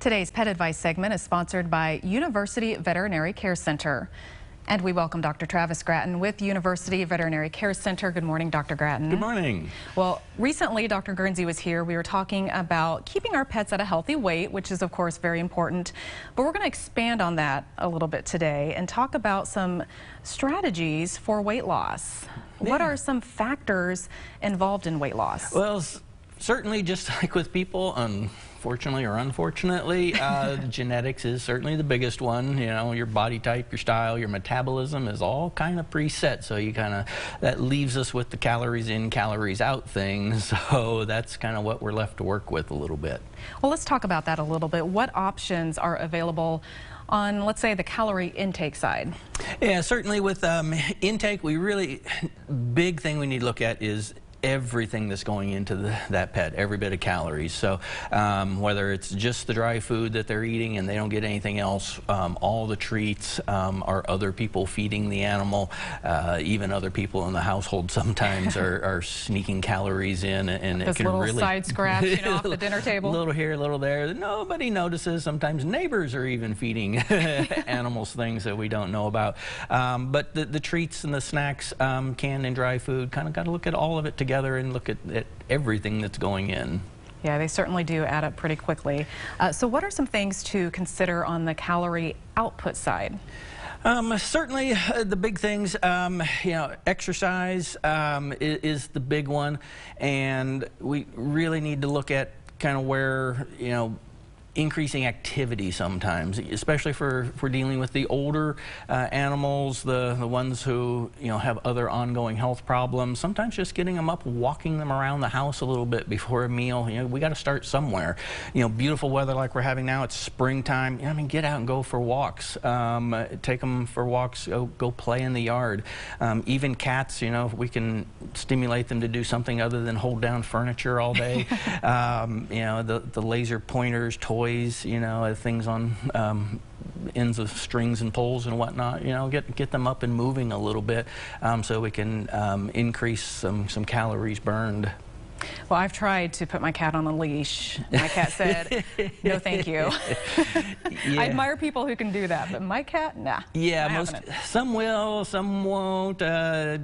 Today's Pet Advice segment is sponsored by University Veterinary Care Center. And we welcome Dr. Travis Gratton with University Veterinary Care Center. Good morning, Dr. Gratton. Good morning. Well, recently Dr. Guernsey was here. We were talking about keeping our pets at a healthy weight, which is of course very important. But we're going to expand on that a little bit today and talk about some strategies for weight loss. Yeah. What are some factors involved in weight loss? Well, certainly, just like with people, unfortunately or unfortunately, genetics is certainly the biggest one. You know, your body type, your style, your metabolism is all kind of preset. So you that leaves us with the calories in, calories out thing. So that's kind of what we're left to work with a little bit. Well, let's talk about that a little bit. What options are available on, let's say, the calorie intake side? Yeah, certainly with intake, big thing we need to look at is everything that's going into that pet, every bit of calories. So whether it's just the dry food that they're eating and they don't get anything else, all the treats, are other people feeding the animal, even other people in the household sometimes are sneaking calories in, and this it can little really side scratch, you know, off the dinner table. A little here, a little there. Nobody notices. Sometimes neighbors are even feeding animals things that we don't know about. But the treats and the snacks, canned and dry food, kind of got to look at all of it together and look at everything that's going in. Yeah, they certainly do add up pretty quickly. So what are some things to consider on the calorie output side? Certainly the big things, you know, exercise is the big one, and we really need to look at kind of where, you know, increasing activity sometimes, especially if we're dealing with the older animals, the ones who, you know, have other ongoing health problems. Sometimes just getting them up, walking them around the house a little bit before a meal. You know, we got to start somewhere. You know, beautiful weather like we're having now. It's springtime. You know, I mean, get out and go for walks. Take them for walks. Go play in the yard. Even cats. You know, we can stimulate them to do something other than hold down furniture all day. You know, the laser pointers, toys, you know, things on ends of strings and poles and whatnot, you know, get them up and moving a little bit, so we can increase some calories burned. Well, I've tried to put my cat on a leash. My cat said, no thank you. Yeah. I admire people who can do that, but my cat, nah. Yeah, some will, some won't.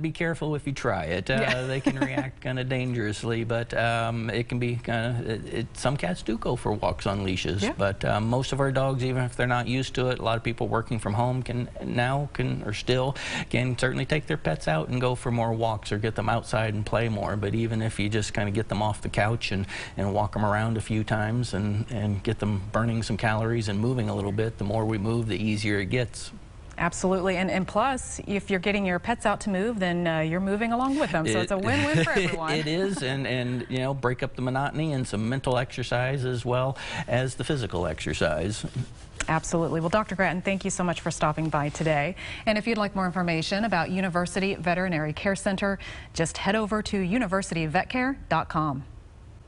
Be careful if you try it. Yeah. They can react kind of dangerously, but it can be kind of, some cats do go for walks on leashes, yeah. But most of our dogs, even if they're not used to it, a lot of people working from home can certainly take their pets out and go for more walks or get them outside and play more. But even if you just kind of get them off the couch and walk them around a few times and get them burning some calories and moving a little bit, the more we move, the easier it gets. Absolutely, and plus, if you're getting your pets out to move, then you're moving along with them, so it's a win-win for everyone. It is, and you know, break up the monotony and some mental exercise as well as the physical exercise. Absolutely. Well, Dr. Gratton, thank you so much for stopping by today. And if you'd like more information about University Veterinary Care Center, just head over to universityvetcare.com.